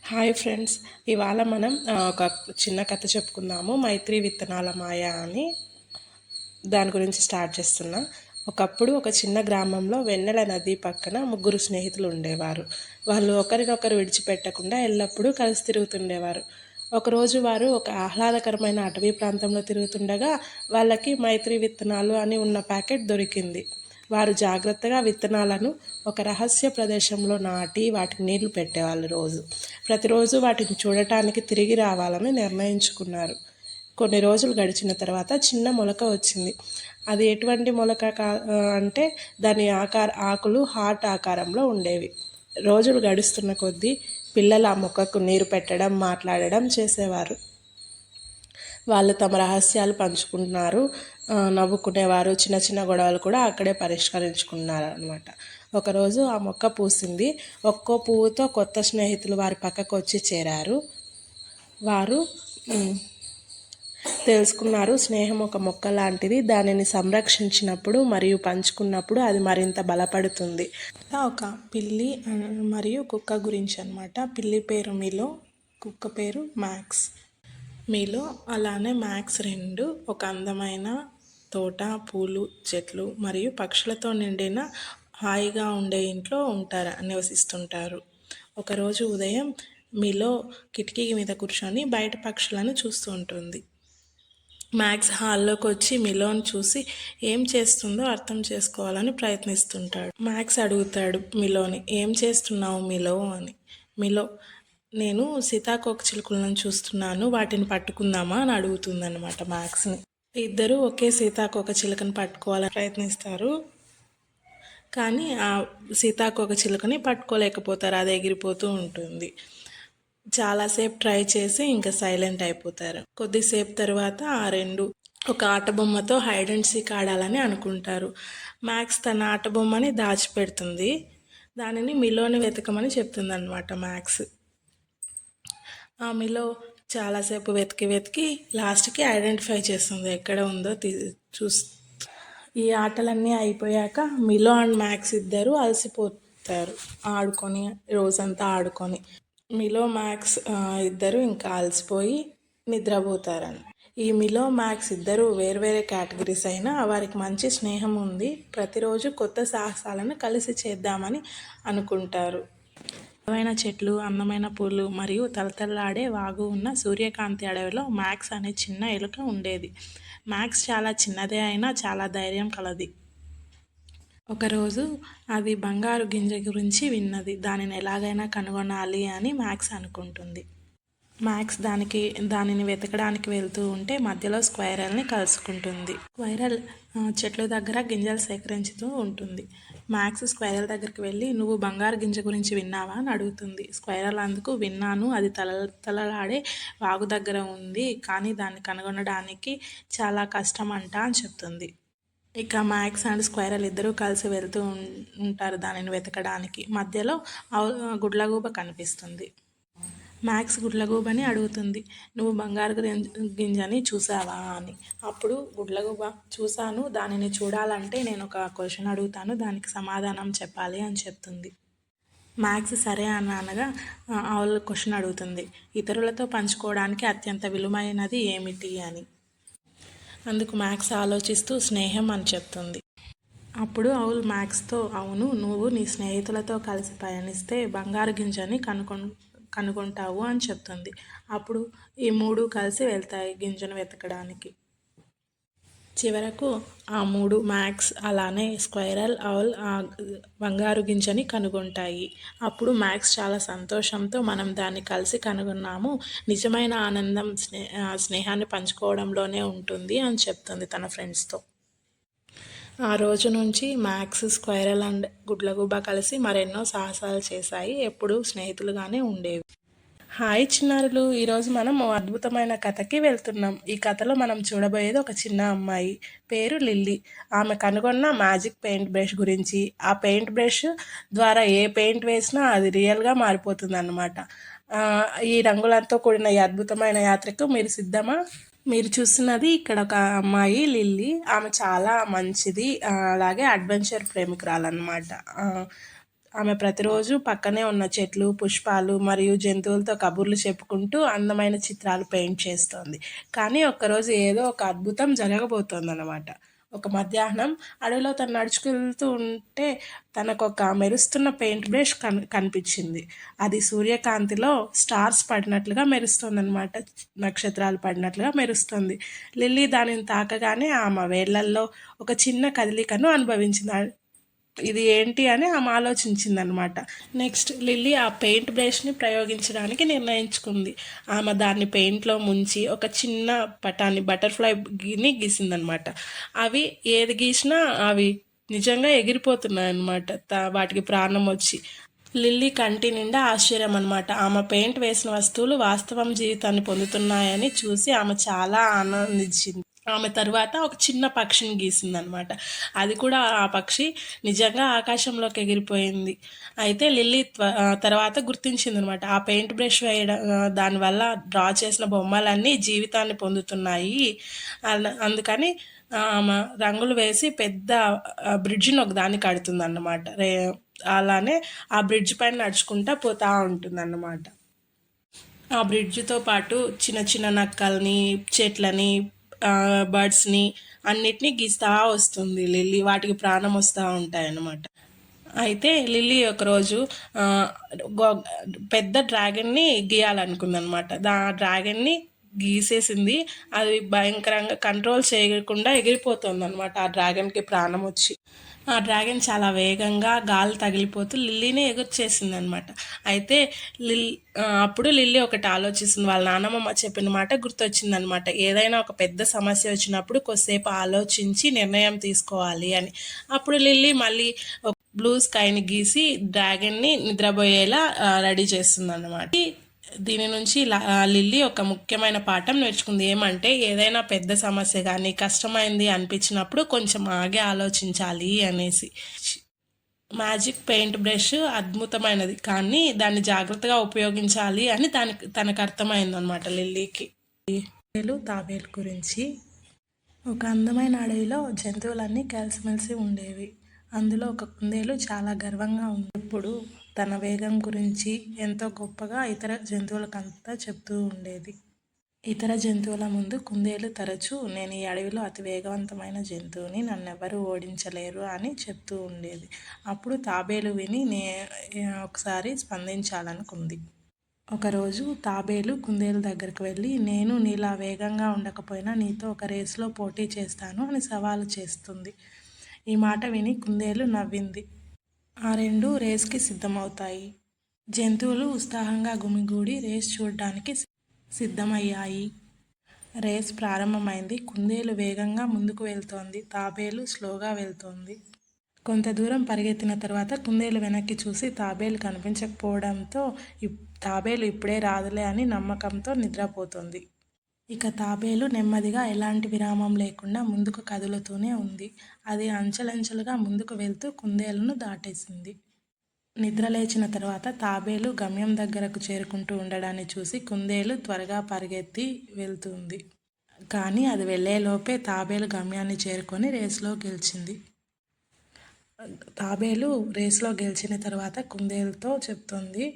Hi friends. ఇవాళ మనం ఒక చిన్న కథ చెప్పుకుందాము. మైత్రి విత్తనాల మాయ అని. దాని గురించి స్టార్ట్ చేస్తున్నా. ఒకప్పుడు ఒక చిన్న గ్రామంలో వెన్నెల నది పక్కన ముగ్గురు స్నేహితులు ఉండేవారు. వాళ్ళు ఒకరినొకరు విడిచిపెట్టకుండా ఎల్లప్పుడూ కలిసి తిరుగుతుండేవారు. ఒకరోజు వారు ఒక ఆహ్లాదకరమైన అటవీ ప్రాంతంలో తిరుగుతుండగా వాళ్ళకి మైత్రి విత్తనాలు అని ఉన్న ప్యాకెట్ దొరికింది. వారు జాగ్రత్తగా విత్తనాలను ఒక రహస్య ప్రదేశంలో నాటి వాటికి నీళ్లు పెట్టేవాళ్ళు. ప్రతిరోజు వాటిని చూడటానికి తిరిగి రావాలని నిర్ణయించుకున్నారు. కొన్ని రోజులు గడిచిన తర్వాత చిన్న మొలక వచ్చింది. అది ఎటువంటి మొలక అంటే దాని ఆకులు హార్ట్ ఆకారంలో ఉండేవి. రోజులు గడుస్తున్న కొద్దీ పిల్లలు ఆ మొక్కకు నీరు పెట్టడం, మాట్లాడడం చేసేవారు. వాళ్ళు తమ రహస్యాలు పంచుకుంటున్నారు, నవ్వుకునేవారు. చిన్న చిన్న గొడవలు కూడా అక్కడే పరిష్కరించుకున్నారు అనమాట. ఒకరోజు ఆ మొక్క పూసింది. ఒక్కో పువ్వుతో కొత్త స్నేహితులు వారి పక్కకు వచ్చి చేరారు. వారు తెలుసుకున్నారు, స్నేహం ఒక మొక్క లాంటిది. దానిని సంరక్షించినప్పుడు మరియు పంచుకున్నప్పుడు అది మరింత బలపడుతుంది. ఒక పిల్లి మరియు కుక్క గురించి అనమాట. పిల్లి పేరు మిలో, కుక్క పేరు మ్యాక్స్. మీలో అలానే మ్యాక్స్ రెండు ఒక అందమైన తోట, పూలు, చెట్లు మరియు పక్షులతో నిండిన హాయిగా ఉండే ఇంట్లో నివసిస్తుంటారు. ఒకరోజు ఉదయం మీలో కిటికీ మీద కూర్చొని బయట పక్షులను చూస్తూ ఉంటుంది. మ్యాక్స్ హాల్లోకి వచ్చి మిలోని చూసి ఏం చేస్తుందో అర్థం చేసుకోవాలని ప్రయత్నిస్తుంటాడు. మ్యాక్స్ అడుగుతాడు మిలోని, ఏం చేస్తున్నావు మిలో అని. మిలో, నేను సీతాకోక చిలుకలను చూస్తున్నాను, వాటిని పట్టుకుందామా అని అడుగుతుందన్నమాట మ్యాక్స్ని. ఇద్దరు ఒకే సీతాకోక చిలుకని పట్టుకోవాలని ప్రయత్నిస్తారు, కానీ ఆ సీతాకోక చిలుకని పట్టుకోలేకపోతారు. అది ఎగిరిపోతూ ఉంటుంది. చాలాసేపు ట్రై చేసి ఇంకా సైలెంట్ అయిపోతారు. కొద్దిసేపు తర్వాత ఆ రెండు ఒక ఆట బొమ్మతో హైడ్ అండ్ సీక్ ఆడాలని అనుకుంటారు. మ్యాక్స్ తన ఆట బొమ్మని దాచిపెడుతుంది. దానిని మిలోని వెతకమని చెప్తుంది అనమాట మ్యాక్స్. ఆ మిలో చాలాసేపు వెతికి లాస్ట్కి ఐడెంటిఫై చేస్తుంది ఎక్కడ ఉందో ఈ ఆటలన్నీ అయిపోయాక మిలో అండ్ మ్యాక్స్ ఇద్దరు అలసిపోతారు ఆడుకొని, రోజంతా ఆడుకొని. మిలో మ్యాక్స్ ఇద్దరు ఇంకా అలసిపోయి నిద్రపోతారని. ఈ మిలో మ్యాక్స్ ఇద్దరు వేర్వేరే కేటగిరీస్ అయినా వారికి మంచి స్నేహం ఉంది. ప్రతిరోజు కొత్త సాహసాలను కలిసి చేద్దామని అనుకుంటారు. అందమైన చెట్లు, అందమైన పూలు మరియు తలతల్లాడే వాగు ఉన్న సూర్యకాంతి అడవిలో మ్యాక్స్ అనే చిన్న ఎలుక ఉండేది. మ్యాక్స్ చాలా చిన్నదే అయినా చాలా ధైర్యం కలది. ఒకరోజు అది బంగారు గింజ గురించి విన్నది. దానిని ఎలాగైనా కనుగొనాలి అని మ్యాక్స్ అనుకుంటుంది. మ్యాక్స్ దానిని వెతకడానికి వెళ్తూ ఉంటే మధ్యలో స్క్వైరల్ని కలుసుకుంటుంది. స్క్వైరల్ చెట్ల దగ్గర గింజలు సేకరించుతూ ఉంటుంది. మ్యాక్స్ స్క్వైరల్ దగ్గరికి వెళ్ళి, నువ్వు బంగారు గింజ గురించి విన్నావా అని అడుగుతుంది. స్క్వైరల్ అందుకు, విన్నాను, అది తలలాడే వాగు దగ్గర ఉంది, కానీ దాన్ని కనుగొనడానికి చాలా కష్టం అంట అని చెప్తుంది. ఇక మ్యాక్స్ అండ్ స్క్వైరల్ ఇద్దరూ కలిసి వెళ్తూ ఉంటారు దానిని వెతకడానికి. మధ్యలో గుడ్లగూబ కనిపిస్తుంది. మ్యాక్స్ గుడ్లగూబని అడుగుతుంది, నువ్వు బంగారు గింజని చూసావా అని. అప్పుడు గుడ్లగూబ, చూశాను, దానిని చూడాలంటే నేను ఒక క్వశ్చన్ అడుగుతాను, దానికి సమాధానం చెప్పాలి అని చెప్తుంది. మ్యాక్స్ సరే అని అనగా ఆవుల్ క్వశ్చన్ అడుగుతుంది, ఇతరులతో పంచుకోవడానికి అత్యంత విలువైనది ఏమిటి అని. అందుకు మ్యాక్స్ ఆలోచిస్తూ స్నేహం అని చెప్తుంది. అప్పుడు ఆవుల్ మ్యాక్స్తో, అవును, నువ్వు నీ స్నేహితులతో కలిసి పయనిస్తే బంగారు గింజని కనుగొంటావు అని చెప్తుంది. అప్పుడు ఈ మూడు కలిసి వెళ్తాయి గింజను వెతకడానికి. చివరకు ఆ మూడు, మ్యాక్స్ అలానే స్క్వైరల్, ఆవుల్ ఆ బంగారు గింజని కనుగొంటాయి. అప్పుడు మ్యాక్స్ చాలా సంతోషంతో, మనం దాన్ని కలిసి కనుగొన్నాము, నిజమైన ఆనందం స్నేహాన్ని పంచుకోవడంలోనే ఉంటుంది అని చెప్తుంది తన ఫ్రెండ్స్తో. ఆ రోజు నుంచి మ్యాక్స్, స్క్వైరల్ అండ్ గుడ్లగూబ కలిసి మరెన్నో సాహసాలు చేశాయి. ఎప్పుడూ స్నేహితులుగానే ఉండేవి. హాయ్ చిన్నారులు, ఈరోజు మనం ఓ అద్భుతమైన కథకి వెళ్తున్నాం. ఈ కథలో మనం చూడబోయేది ఒక చిన్న అమ్మాయి, పేరు లిల్లీ. ఆమె కనుగొన్న మ్యాజిక్ పెయింట్ బ్రష్ గురించి. ఆ పెయింట్ బ్రష్ ద్వారా ఏ పెయింట్ వేసినా అది రియల్గా మారిపోతుంది అన్నమాట. ఈ రంగులతో కూడిన ఈ అద్భుతమైన యాత్రకు మీరు సిద్ధమా? మీరు చూస్తున్నది ఇక్కడ ఒక అమ్మాయి లిల్లీ. ఆమె చాలా మంచిది, అలాగే అడ్వెంచర్ ప్రేమికురాలన్నమాట. ఆమె ప్రతిరోజు పక్కనే ఉన్న చెట్లు, పుష్పాలు మరియు జంతువులతో కబుర్లు చెప్పుకుంటూ అందమైన చిత్రాలు పెయింట్ చేస్తోంది. కానీ ఒక్కరోజు ఏదో ఒక అద్భుతం జరగబోతోందన్నమాట. ఒక మధ్యాహ్నం అడవిలో తను నడుచుకెళ్తూ ఉంటే తనకొక మెరుస్తున్న పెయింట్ బ్రష్ కనిపించింది. అది సూర్యకాంతిలో స్టార్స్ పడినట్లుగా మెరుస్తోందనమాట. నక్షత్రాలు పడినట్లుగా మెరుస్తుంది. లిల్లీ దానిని తాకగానే ఆమె వేళ్లల్లో ఒక చిన్న కదలికను అనుభవించింది. ఇది ఏంటి అని ఆమె ఆలోచించిందనమాట. నెక్స్ట్ లిల్లీ ఆ పెయింట్ బ్రష్ని ప్రయోగించడానికి నిర్ణయించుకుంది. ఆమె దాన్ని పెయింట్లో ముంచి ఒక చిన్న పటాన్ని బటర్ఫ్లైని గీసిందనమాట. అవి ఏది గీసినా అవి నిజంగా ఎగిరిపోతున్నాయి అన్నమాట, వాటికి ప్రాణం వచ్చి. లిల్లీ కంటి నిండా ఆశ్చర్యం అనమాట. ఆమె పెయింట్ వేసిన వస్తువులు వాస్తవం జీవితాన్ని పొందుతున్నాయని చూసి ఆమె చాలా ఆనందించింది. ఆమె తరువాత ఒక చిన్న పక్షిని గీసిందనమాట. అది కూడా ఆ పక్షి నిజంగా ఆకాశంలోకి ఎగిరిపోయింది. అయితే లిల్లీ తర్వాత గుర్తించింది అనమాట, ఆ పెయింట్ బ్రష్ వేయడం దానివల్ల డ్రా చేసిన బొమ్మలన్నీ జీవితాన్ని పొందుతున్నాయి. అందుకని ఆమె రంగులు వేసి పెద్ద బ్రిడ్జిని ఒక దాన్ని కడుతుంది అన్నమాట. అలానే ఆ బ్రిడ్జ్ పైన నడుచుకుంటా పోతూ ఉంటుందన్నమాట. ఆ బ్రిడ్జ్తో పాటు చిన్న చిన్న నక్కల్ని, చెట్లని, బర్డ్స్ని అన్నిటినీ గీస్తూ వస్తుంది లిల్లీ. వాటికి ప్రాణం వస్తూ ఉంటాయి అన్నమాట. అయితే లిల్లీ ఒకరోజు పెద్ద డ్రాగన్ని గీయాలనుకుందనమాట. డ్రాగన్ని గీసేసింది. అది భయంకరంగా కంట్రోల్ చేయకుండా ఎగిరిపోతుంది అనమాట. ఆ డ్రాగన్కి ప్రాణం వచ్చి ఆ డ్రాగన్ చాలా వేగంగా గాలి తగిలిపోతూ లిల్లీని ఎగుర్చేసింది అనమాట. అయితే అప్పుడు లిల్లీ ఒకటి ఆలోచిస్తుంది. వాళ్ళ నాన్నమ్మ చెప్పిన మాట గుర్తొచ్చిందనమాట. ఏదైనా ఒక పెద్ద సమస్య వచ్చినప్పుడు కొద్దిసేపు ఆలోచించి నిర్ణయం తీసుకోవాలి అని. అప్పుడు లిల్లీ మళ్ళీ బ్లూ స్కైని గీసి డ్రాగన్ని నిద్రపోయేలా రెడీ చేస్తుంది అన్నమాట. దీని నుంచి లిల్లీ ఒక ముఖ్యమైన పాఠం నేర్చుకుంది. ఏమంటే ఏదైనా పెద్ద సమస్య కానీ కష్టమైంది అనిపించినప్పుడు కొంచెం ఆగి ఆలోచించాలి అనేసి. మ్యాజిక్ పెయింట్ బ్రష్ అద్భుతమైనది, కానీ దాన్ని జాగ్రత్తగా ఉపయోగించాలి అని తనకు అర్థమైందనమాట లిల్లీకి. తాబేలు గురించి. ఒక అందమైన అడవిలో జంతువులన్నీ కలిసిమెలిసి ఉండేవి. అందులో ఒక కుందేలు చాలా గర్వంగా ఉంది. ఎప్పుడు తన వేగం గురించి ఎంతో గొప్పగా ఇతర జంతువులకంతా చెప్తూ ఉండేది. ఇతర జంతువుల ముందు కుందేలు తరచూ నేను ఈ అడవిలో అతి వేగవంతమైన జంతువుని, నన్నెవరూ ఓడించలేరు అని చెప్తూ ఉండేది. అప్పుడు తాబేలు విని ఒకసారి స్పందించాలనుకుంది. ఒకరోజు తాబేలు కుందేలు దగ్గరకు వెళ్ళి, నేను నీలా వేగంగా ఉండకపోయినా నీతో ఒక రేసులో పోటీ చేస్తాను అని సవాలు చేస్తుంది. ఈ మాట విని కుందేలు నవ్వింది. ఆ రెండు రేస్కి సిద్ధమవుతాయి. జంతువులు ఉత్సాహంగా గుమిగూడి రేస్ చూడడానికి సిద్ధమయ్యాయి. రేస్ ప్రారంభమైంది. కుందేలు వేగంగా ముందుకు వెళ్తోంది. తాబేలు స్లోగా వెళ్తోంది. కొంత దూరం పరిగెత్తిన తర్వాత కుందేలు వెనక్కి చూసి తాబేలు కనిపించకపోవడంతో తాబేలు ఇప్పుడే రాదులే అని నమ్మకంతో నిద్రపోతుంది. ఇక తాబేలు నెమ్మదిగా ఎలాంటి విరామం లేకుండా ముందుకు కదులుతూనే ఉంది. అది అంచెలంచెలుగా ముందుకు వెళ్తూ కుందేలును దాటేసింది. నిద్రలేచిన తర్వాత తాబేలు గమ్యం దగ్గరకు చేరుకుంటూ ఉండడాన్ని చూసి కుందేలు త్వరగా పరిగెత్తి వెళ్తుంది. కానీ అది వెళ్ళేలోపే తాబేలు గమ్యాన్ని చేరుకొని రేసులో గెలిచింది. తాబేలు రేసులో గెలిచిన తర్వాత కుందేలుతో చెప్తుంది,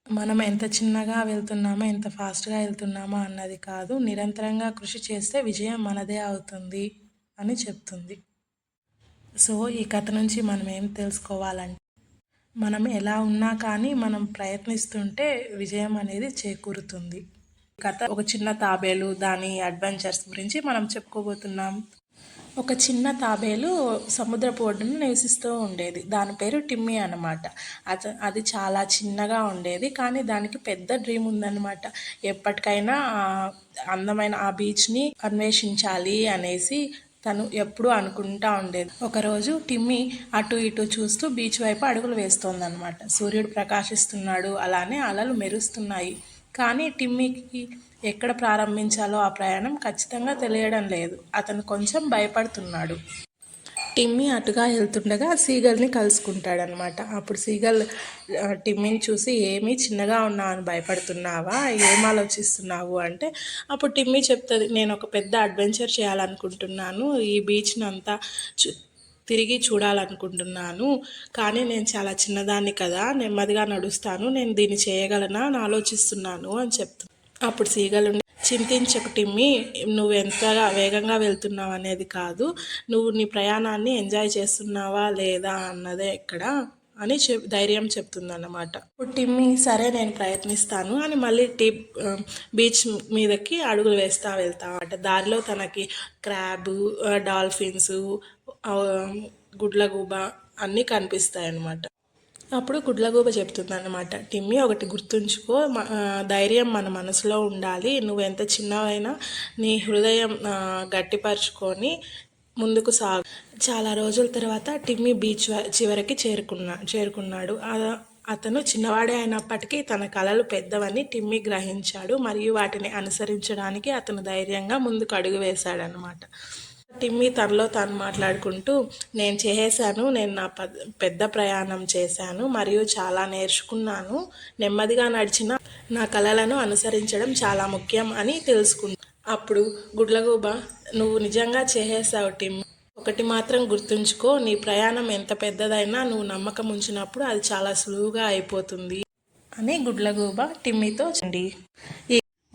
మనం ఎంత చిన్నగా వెళ్తున్నామో, ఎంత ఫాస్ట్గా వెళ్తున్నామో అన్నది కాదు, నిరంతరంగా కృషి చేస్తే విజయం మనదే అవుతుంది అని చెప్తుంది. సో ఈ కథ నుంచి మనం ఏం తెలుసుకోవాలంటే, మనం ఎలా ఉన్నా కానీ మనం ప్రయత్నిస్తుంటే విజయం అనేది చేకూరుతుంది. కథ ఒక చిన్న తాబేలు, దాని అడ్వెంచర్స్ గురించి మనం చెప్పుకోబోతున్నాం. ఒక చిన్న తాబేలు సముద్రపు ఒడ్డున నివసిస్తూ ఉండేది. దాని పేరు టిమ్మీ అన్నమాట. అది చాలా చిన్నగా ఉండేది, కానీ దానికి పెద్ద డ్రీమ్ ఉందన్నమాట. ఎప్పటికైనా అందమైన ఆ బీచ్ని అన్వేషించాలి అనేసి తను ఎప్పుడూ అనుకుంటా ఉండేది. ఒకరోజు టిమ్మీ అటు ఇటు చూస్తూ బీచ్ వైపు అడుగులు వేస్తోందన్నమాట. సూర్యుడు ప్రకాశిస్తున్నాడు, అలానే అలలు మెరుస్తున్నాయి. కానీ టిమ్మీకి ఎక్కడ ప్రారంభించాలో ఆ ప్రయాణం ఖచ్చితంగా తెలియడం లేదు. అతను కొంచెం భయపడుతున్నాడు. టిమ్మీ అటుగా వెళ్తుండగా సీగల్ని కలుసుకుంటాడనమాట. అప్పుడు సీగల్ టిమ్మీని చూసి, ఏమీ చిన్నగా ఉన్నావు అని భయపడుతున్నావా, ఏం ఆలోచిస్తున్నావు అంటే, అప్పుడు టిమ్మీ చెప్తుంది, నేను ఒక పెద్ద అడ్వెంచర్ చేయాలనుకుంటున్నాను. ఈ బీచ్ని అంతా తిరిగి చూడాలనుకుంటున్నాను. కానీ నేను చాలా చిన్నదాన్ని కదా, నెమ్మదిగా నడుస్తాను. నేను దీన్ని చేయగలనా అని ఆలోచిస్తున్నాను అని చెప్తుంది. అప్పుడు సీగలుండి, చింతించకు టిమ్మీ, నువ్వు ఎంతగా వేగంగా వెళ్తున్నావు అనేది కాదు, నువ్వు నీ ప్రయాణాన్ని ఎంజాయ్ చేస్తున్నావా లేదా అన్నదే ఎక్కడ అని ధైర్యం చెప్తుందన్నమాట. ఇప్పుడు టిమ్మీ సరే నేను ప్రయత్నిస్తాను అని మళ్ళీ బీచ్ మీదకి అడుగులు వేస్తా వెళ్తా అన్నమాట. దారిలో తనకి క్రాబ్, డాల్ఫిన్స్, గుడ్లగూబ అన్నీ కనిపిస్తాయి అన్నమాట. అప్పుడు గుడ్లగూబ చెప్తుంది అన్నమాట, టిమ్మీ ఒకటి గుర్తుంచుకో, ధైర్యం మన మనసులో ఉండాలి. నువ్వు ఎంత చిన్నవైనా నీ హృదయం గట్టిపరుచుకొని ముందుకు సాగు. చాలా రోజుల తర్వాత టిమ్మీ బీచ్ చివరికి చేరుకున్నాడు. అతను చిన్నవాడే అయినప్పటికీ తన కలలు పెద్దవని టిమ్మీ గ్రహించాడు మరియు వాటిని అనుసరించడానికి అతను ధైర్యంగా ముందుకు అడుగు వేశాడనమాట. టిమ్మీ తనలో తాను మాట్లాడుకుంటూ, నేను చేశాను, నేను నా పెద్ద ప్రయాణం చేశాను మరియు చాలా నేర్చుకున్నాను. నెమ్మదిగా నడిచిన నా కలలను అనుసరించడం చాలా ముఖ్యం అని తెలుసుకున్నాను. అప్పుడు గుడ్లగూబ, నువ్వు నిజంగా చేసేసావు టిమ్మీ. ఒకటి మాత్రం గుర్తుంచుకో, నీ ప్రయాణం ఎంత పెద్దదైనా నువ్వు నమ్మకం ఉంచినప్పుడు అది చాలా సులువుగా అయిపోతుంది అని గుడ్లగూబ టిమ్మీతో చెప్పండి.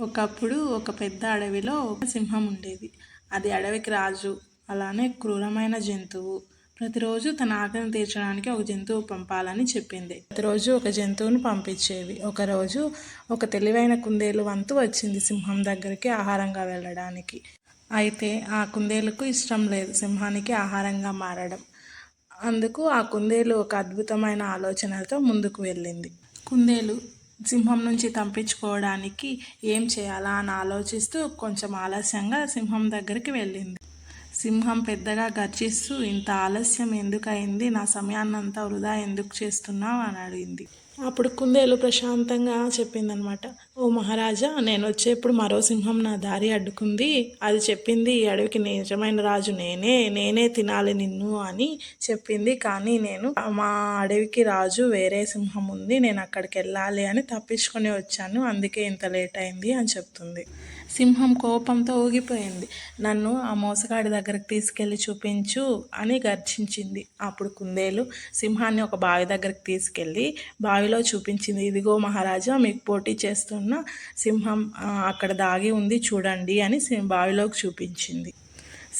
ఒకప్పుడు ఒక పెద్ద అడవిలో ఒక సింహం ఉండేది. అది అడవికి రాజు, అలానే క్రూరమైన జంతువు. ప్రతిరోజు తన ఆకలిని తీర్చడానికి ఒక జంతువు పంపాలని చెప్పింది. ప్రతిరోజు ఒక జంతువును పంపించేది. ఒకరోజు ఒక తెలివైన కుందేలు వంతు వచ్చింది సింహం దగ్గరికి ఆహారంగా వెళ్ళడానికి. అయితే ఆ కుందేలుకు ఇష్టం లేదు సింహానికి ఆహారంగా మారడం. అందుకు ఆ కుందేలు ఒక అద్భుతమైన ఆలోచనలతో ముందుకు వెళ్ళింది. కుందేలు సింహం నుంచి తప్పించుకోవడానికి ఏం చేయాలా అని ఆలోచిస్తూ కొంచెం ఆలస్యంగా సింహం దగ్గరికి వెళ్ళింది. సింహం పెద్దగా గర్జిస్తూ, ఇంత ఆలస్యం ఎందుకయింది, నా సమయాన్నంతా వృధా ఎందుకు చేస్తున్నావు అని అడిగింది. అప్పుడు కుందేలు ప్రశాంతంగా చెప్పిందనమాట, ఓ మహారాజా, నేను వచ్చేప్పుడు మరో సింహం నా దారి అడ్డుకుంది. అది చెప్పింది ఈ అడవికి నిజమైన రాజు నేనే తినాలి నిన్ను అని చెప్పింది. కానీ నేను మా అడవికి రాజు వేరే సింహం ఉంది, నేను అక్కడికి వెళ్ళాలి అని తప్పించుకొని వచ్చాను, అందుకే ఇంత లేట్ అయింది అని చెప్తుంది. సింహం కోపంతో ఊగిపోయింది. నన్ను ఆ మోసగాడి దగ్గరికి తీసుకెళ్ళి చూపించు అని గర్జించింది. అప్పుడు కుందేలు సింహాన్ని ఒక బావి దగ్గరికి తీసుకెళ్ళి బావిలో చూపించింది. ఇదిగో మహారాజా, మీకు పోటీ చేస్తున్న సింహం అక్కడ దాగి ఉంది చూడండి అని బావిలోకి చూపించింది.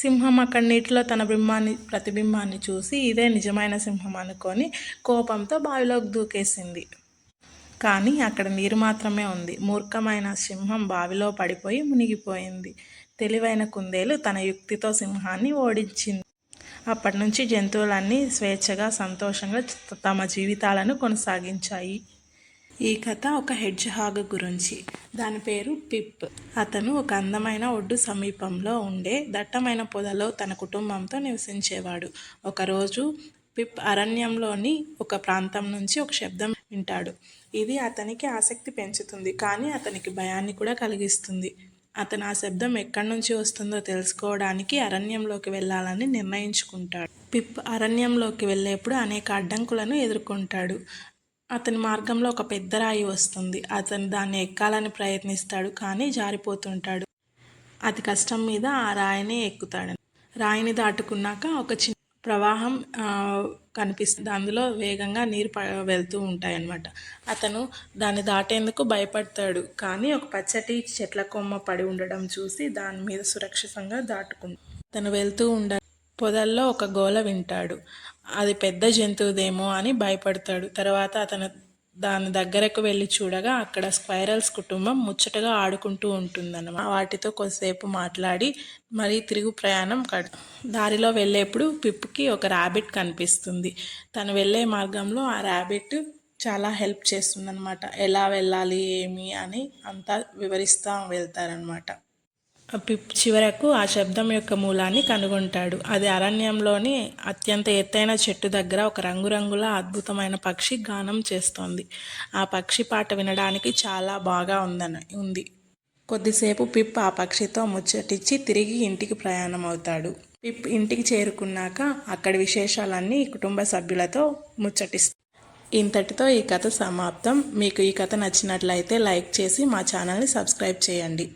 సింహం అక్కడ నీటిలో తన ప్రతిబింబాన్ని చూసి ఇదే నిజమైన సింహం అనుకొని కోపంతో బావిలోకి దూకేసింది. కానీ అక్కడ నీరు మాత్రమే ఉంది. మూర్ఖమైన సింహం బావిలో పడిపోయి మునిగిపోయింది. తెలివైన కుందేలు తన యుక్తితో సింహాన్ని ఓడించింది. అప్పటి నుంచి జంతువులన్నీ స్వేచ్ఛగా, సంతోషంగా తమ జీవితాలను కొనసాగించాయి. ఈ కథ ఒక హెడ్జ్ హాగ్ గురించి. దాని పేరు పిప్. అతను ఒక అందమైన ఒడ్డు సమీపంలో ఉండే దట్టమైన పొదలో తన కుటుంబంతో నివసించేవాడు. ఒకరోజు పిప్ అరణ్యంలోని ఒక ప్రాంతం నుంచి ఒక శబ్దం వింటాడు. ఇది అతనికి ఆసక్తి పెంచుతుంది, కానీ అతనికి భయాన్ని కూడా కలిగిస్తుంది. అతను ఆ శబ్దం ఎక్కడి నుంచి వస్తుందో తెలుసుకోవడానికి అరణ్యంలోకి వెళ్ళాలని నిర్ణయించుకుంటాడు. పిప్ అరణ్యంలోకి వెళ్ళేప్పుడు అనేక అడ్డంకులను ఎదుర్కొంటాడు. అతని మార్గంలో ఒక పెద్ద రాయి వస్తుంది. అతను దాన్ని ఎక్కాలని ప్రయత్నిస్తాడు, కానీ జారిపోతుంటాడు. అతి కష్టం మీద ఆ రాయిని ఎక్కుతాడు. రాయిని దాటుకున్నాక ఒక చిన్న ప్రవాహం కనిపిస్తుంది. అందులో వేగంగా నీరు వెళ్తూ ఉంటాయన్నమాట. అతను దాన్ని దాటేందుకు భయపడతాడు, కానీ ఒక పచ్చటి చెట్ల కొమ్మ పడి ఉండడం చూసి దాని మీద సురక్షితంగా దాటుకుంటాడు. అతను వెళ్తూ పొదల్లో ఒక గోల వింటాడు. అది పెద్ద జంతువుదేమో అని భయపడతాడు. తర్వాత అతను దాని దగ్గరకు వెళ్ళి చూడగా అక్కడ స్క్వైరల్స్ కుటుంబం ముచ్చటగా ఆడుకుంటూ ఉంటుందన్నమాట. వాటితో కొద్దిసేపు మాట్లాడి మరీ తిరుగు ప్రయాణం దారిలో వెళ్ళేప్పుడు పిప్కి ఒక ర్యాబిట్ కనిపిస్తుంది. తను వెళ్ళే మార్గంలో ఆ ర్యాబిట్ చాలా హెల్ప్ చేస్తుందన్నమాట. ఎలా వెళ్ళాలి ఏమి అని అంతా వివరిస్తూ వెళ్తారనమాట. పిప్ చివరకు ఆ శబ్దం యొక్క మూలాన్ని కనుగొంటాడు. అది అరణ్యంలోని అత్యంత ఎత్తైన చెట్టు దగ్గర ఒక రంగురంగుల అద్భుతమైన పక్షి గానం చేస్తోంది. ఆ పక్షి పాట వినడానికి చాలా బాగా ఉంది. కొద్దిసేపు పిప్ ఆ పక్షితో ముచ్చటించి తిరిగి ఇంటికి ప్రయాణం అవుతాడు. పిప్ ఇంటికి చేరుకున్నాక అక్కడి విశేషాలన్నీ కుటుంబ సభ్యులతో ముచ్చటిస్తాడు. ఇంతటితో ఈ కథ సమాప్తం. మీకు ఈ కథ నచ్చినట్లయితే లైక్ చేసి మా ఛానల్ని సబ్స్క్రైబ్ చేయండి.